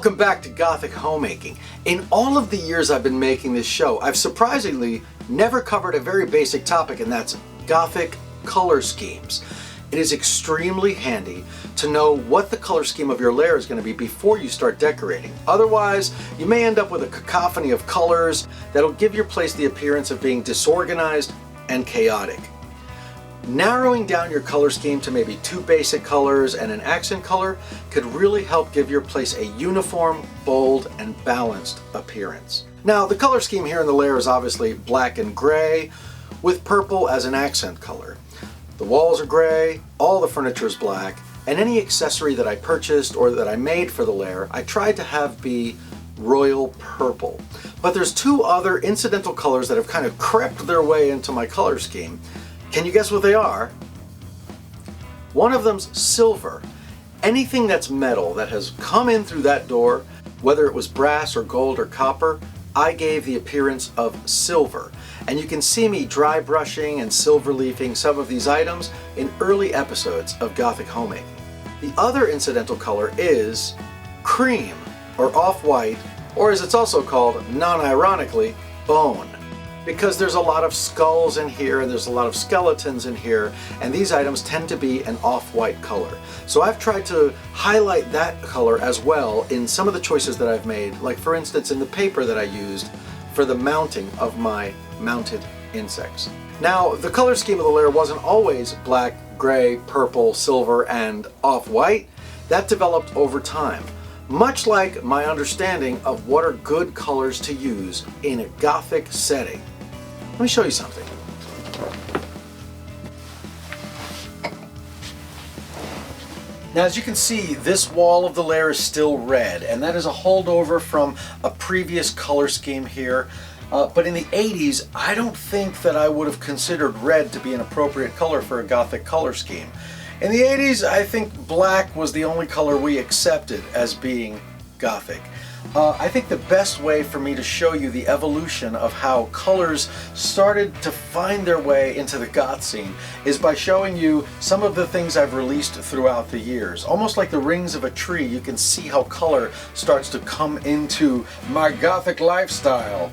Welcome back to Gothic Homemaking. In all of the years I've been making this show, I've surprisingly never covered a very basic topic, and that's Gothic color schemes. It is extremely handy to know what the color scheme of your lair is going to be before you start decorating. Otherwise, you may end up with a cacophony of colors that'll give your place the appearance of being disorganized and chaotic. Narrowing down your color scheme to maybe 2 basic colors and an accent color could really help give your place a uniform, bold, and balanced appearance. Now, the color scheme here in the lair is obviously black and gray, with purple as an accent color. The walls are gray, all the furniture is black, and any accessory that I purchased or that I made for the lair, I tried to have be royal purple. But there's 2 other incidental colors that have kind of crept their way into my color scheme. Can you guess what they are? One of them's silver. Anything that's metal that has come in through that door, whether it was brass or gold or copper, I gave the appearance of silver. And you can see me dry brushing and silver leafing some of these items in early episodes of Gothic Homemaking. The other incidental color is cream, or off-white, or as it's also called, non-ironically, bone. Because there's a lot of skulls in here and there's a lot of skeletons in here, and these items tend to be an off-white color. So I've tried to highlight that color as well in some of the choices that I've made, like for instance in the paper that I used for the mounting of my mounted insects. Now, the color scheme of the lair wasn't always black, gray, purple, silver, and off-white. That developed over time. Much like my understanding of what are good colors to use in a Gothic setting. Let me show you something. Now, as you can see, this wall of the lair is still red, and that is a holdover from a previous color scheme here. But in the 80s, I don't think that I would have considered red to be an appropriate color for a Gothic color scheme. In the 80s, I think black was the only color we accepted as being Gothic. I think the best way for me to show you the evolution of how colors started to find their way into the goth scene is by showing you some of the things I've released throughout the years. Almost like the rings of a tree, you can see how color starts to come into my Gothic lifestyle.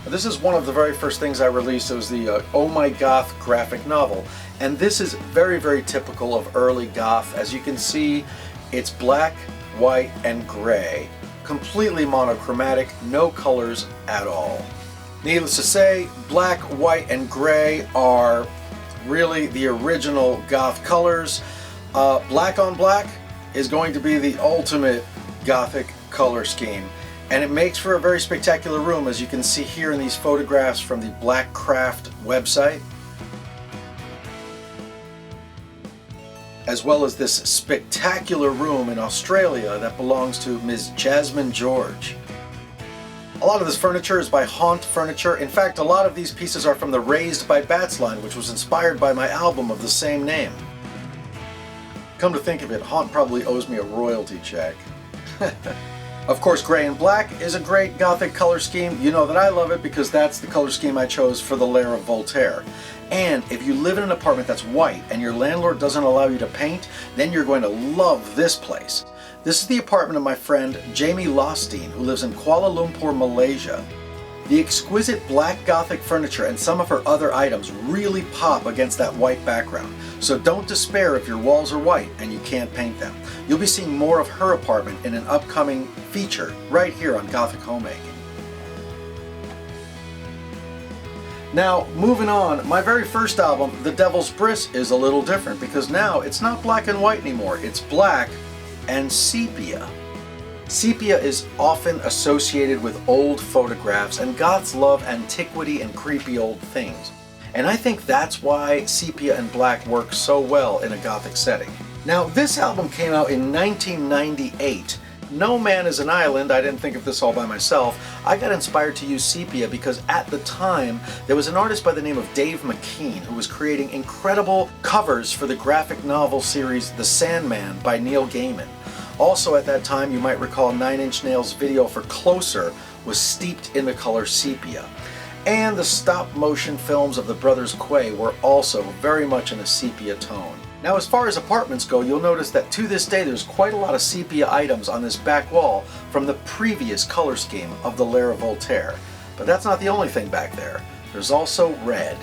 This is one of the very first things I released. It was the Oh My Goth graphic novel. And this is very, very typical of early goth. As you can see, it's black, white, and gray. Completely monochromatic, no colors at all. Needless to say, black, white, and gray are really the original goth colors. Black on black is going to be the ultimate Gothic color scheme. And it makes for a very spectacular room, as you can see here in these photographs from the Black Craft website, as well as this spectacular room in Australia that belongs to Ms. Jasmine George. A lot of this furniture is by Haunt Furniture. In fact, a lot of these pieces are from the Raised by Bats line, which was inspired by my album of the same name. Come to think of it, Haunt probably owes me a royalty check. Of course, gray and black is a great Gothic color scheme. You know that I love it because that's the color scheme I chose for the Lair of Voltaire. And if you live in an apartment that's white and your landlord doesn't allow you to paint, then you're going to love this place. This is the apartment of my friend Jamie Lostein, who lives in Kuala Lumpur, Malaysia. The exquisite black Gothic furniture and some of her other items really pop against that white background. So don't despair if your walls are white and you can't paint them. You'll be seeing more of her apartment in an upcoming feature right here on Gothic Homemaking. Now, moving on, my very first album, The Devil's Bris, is a little different because now it's not black and white anymore. It's black and sepia. Sepia is often associated with old photographs, and goths love antiquity and creepy old things. And I think that's why sepia and black work so well in a Gothic setting. Now, this album came out in 1998. No Man is an Island, I didn't think of this all by myself. I got inspired to use sepia because at the time there was an artist by the name of Dave McKean who was creating incredible covers for the graphic novel series The Sandman by Neil Gaiman. Also at that time, you might recall 9 Inch Nails' video for Closer was steeped in the color sepia. And the stop motion films of the brothers Quay were also very much in a sepia tone. Now, as far as apartments go, you'll notice that to this day there's quite a lot of sepia items on this back wall from the previous color scheme of the Lair Voltaire. But that's not the only thing back there. There's also red.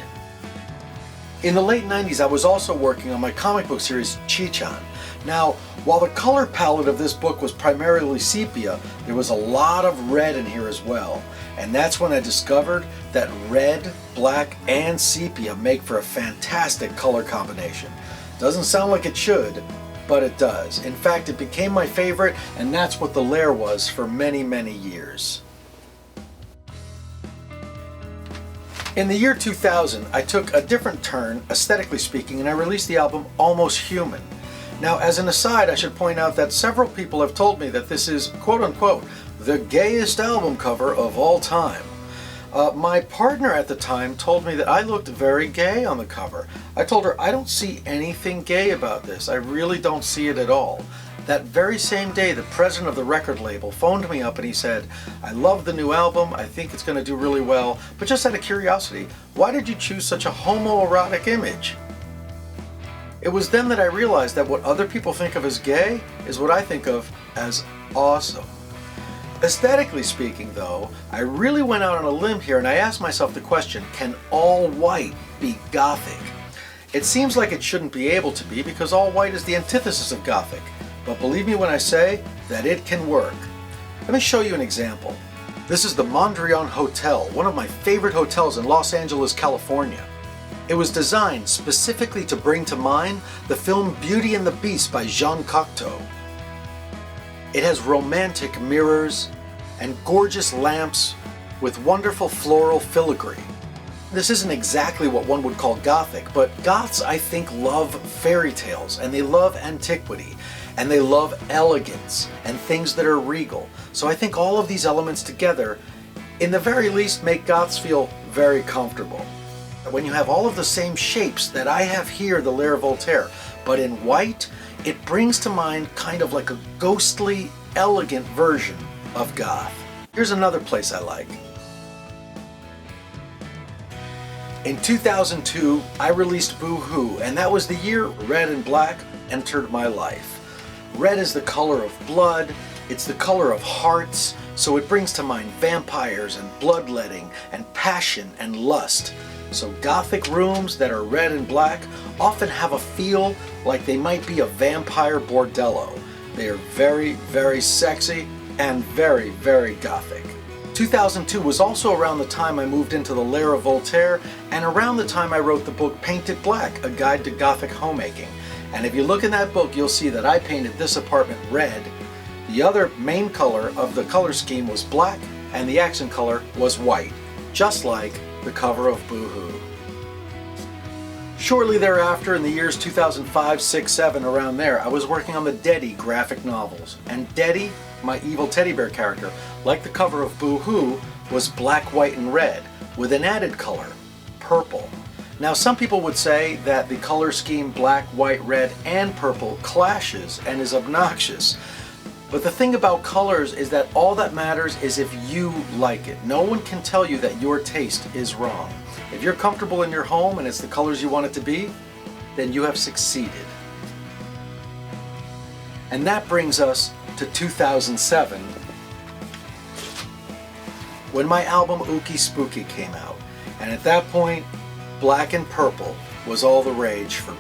In the late 90s, I was also working on my comic book series, Chichan. Now, while the color palette of this book was primarily sepia, there was a lot of red in here as well. And that's when I discovered that red, black, and sepia make for a fantastic color combination. Doesn't sound like it should, but it does. In fact, it became my favorite, and that's what the Lair was for many, many years. In the year 2000, I took a different turn, aesthetically speaking, and I released the album Almost Human. Now, as an aside, I should point out that several people have told me that this is, quote-unquote, the gayest album cover of all time. My partner at the time told me that I looked very gay on the cover. I told her, I don't see anything gay about this. I really don't see it at all. That very same day, the president of the record label phoned me up and he said, I love the new album, I think it's going to do really well, but just out of curiosity, why did you choose such a homoerotic image? It was then that I realized that what other people think of as gay is what I think of as awesome. Aesthetically speaking, though, I really went out on a limb here and I asked myself the question, can all white be Gothic? It seems like it shouldn't be able to be because all white is the antithesis of Gothic, but believe me when I say that it can work. Let me show you an example. This is the Mondrian Hotel, one of my favorite hotels in Los Angeles, California. It was designed specifically to bring to mind the film Beauty and the Beast by Jean Cocteau. It has romantic mirrors and gorgeous lamps with wonderful floral filigree. This isn't exactly what one would call Gothic, but Goths, I think, love fairy tales, and they love antiquity, and they love elegance, and things that are regal. So I think all of these elements together, in the very least, make Goths feel very comfortable. When you have all of the same shapes that I have here, the Lair Voltaire, but in white, it brings to mind kind of like a ghostly, elegant version of goth. Here's another place I like. In 2002, I released Boo-Hoo, and that was the year red and black entered my life. Red is the color of blood, it's the color of hearts, so it brings to mind vampires and bloodletting and passion and lust. So Gothic rooms that are red and black often have a feel like they might be a vampire bordello. They are very, very sexy and very, very Gothic. 2002 was also around the time I moved into the Lair of Voltaire and around the time I wrote the book Painted Black, A Guide to Gothic Homemaking. And if you look in that book, you'll see that I painted this apartment red. The other main color of the color scheme was black and the accent color was white, just like the cover of Boo-Hoo. Shortly thereafter, in the years 2005, 6, 7, around there, I was working on the Deddy graphic novels. And Deddy, my evil teddy bear character, like the cover of Boo-Hoo, was black, white, and red, with an added color, purple. Now, some people would say that the color scheme black, white, red, and purple clashes and is obnoxious. But the thing about colors is that all that matters is if you like it. No one can tell you that your taste is wrong. If you're comfortable in your home and it's the colors you want it to be, then you have succeeded. And that brings us to 2007, when my album Ookie Spooky came out. And at that point, black and purple was all the rage for me.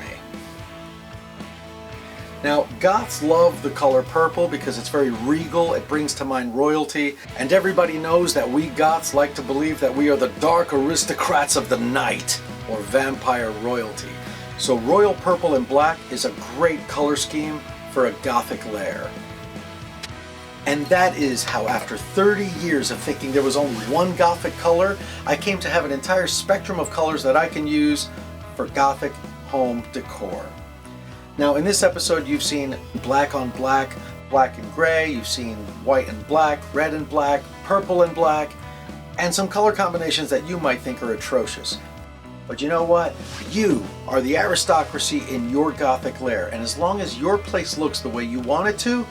Now, Goths love the color purple because it's very regal, it brings to mind royalty, and everybody knows that we Goths like to believe that we are the dark aristocrats of the night, or vampire royalty. So royal purple and black is a great color scheme for a Gothic lair. And that is how, after 30 years of thinking there was only one Gothic color, I came to have an entire spectrum of colors that I can use for Gothic home decor. Now, in this episode, you've seen black on black, black and gray, you've seen white and black, red and black, purple and black, and some color combinations that you might think are atrocious. But you know what? You are the aristocracy in your Gothic lair, and as long as your place looks the way you want it to,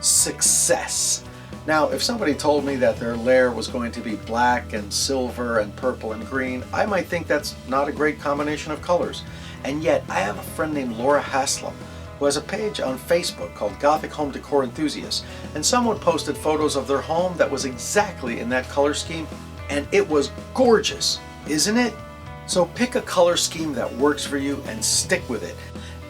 success. Now, if somebody told me that their lair was going to be black and silver and purple and green, I might think that's not a great combination of colors. And yet, I have a friend named Laura Haslam who has a page on Facebook called Gothic Home Decor Enthusiasts, and someone posted photos of their home that was exactly in that color scheme, and it was gorgeous, isn't it? So pick a color scheme that works for you and stick with it.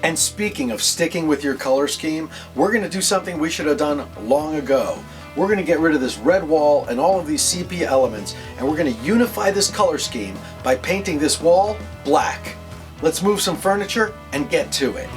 And speaking of sticking with your color scheme, we're going to do something we should have done long ago. We're going to get rid of this red wall and all of these sepia elements, and we're going to unify this color scheme by painting this wall black. Let's move some furniture and get to it.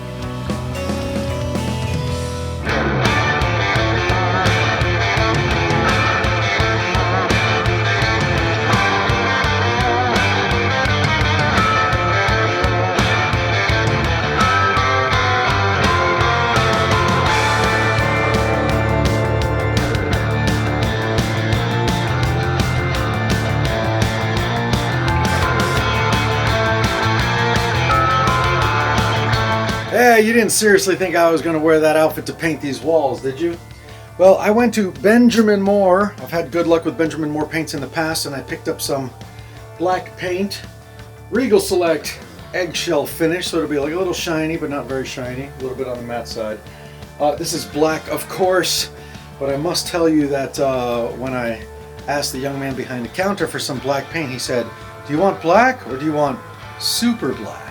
Hey, you didn't seriously think I was going to wear that outfit to paint these walls, did you? Well, I went to Benjamin Moore. I've had good luck with Benjamin Moore paints in the past, and I picked up some black paint. Regal Select eggshell finish, so it'll be like a little shiny, but not very shiny. A little bit on the matte side. This is black, of course, but I must tell you that when I asked the young man behind the counter for some black paint, he said, "Do you want black or do you want super black?"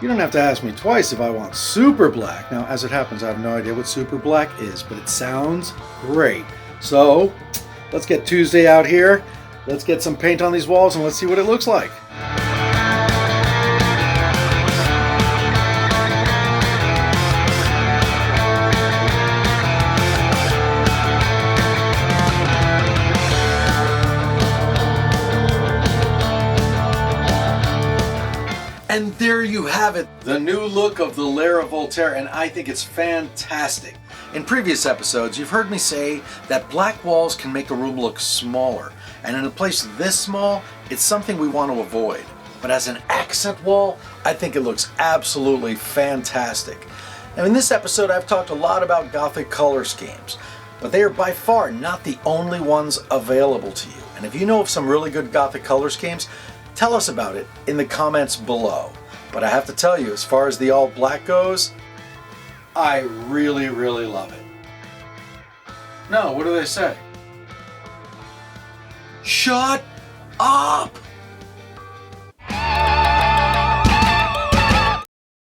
You don't have to ask me twice if I want super black. Now, as it happens, I have no idea what super black is, but it sounds great. So, let's get Tuesday out here. Let's get some paint on these walls and let's see what it looks like. And there you have it, the new look of the Lair Voltaire, and I think it's fantastic. In previous episodes, you've heard me say that black walls can make a room look smaller, and in a place this small, it's something we want to avoid. But as an accent wall, I think it looks absolutely fantastic. Now in this episode, I've talked a lot about Gothic color schemes, but they are by far not the only ones available to you. And if you know of some really good Gothic color schemes, tell us about it in the comments below. But I have to tell you, as far as the all black goes, I really, really love it. No, what do they say? Shut up!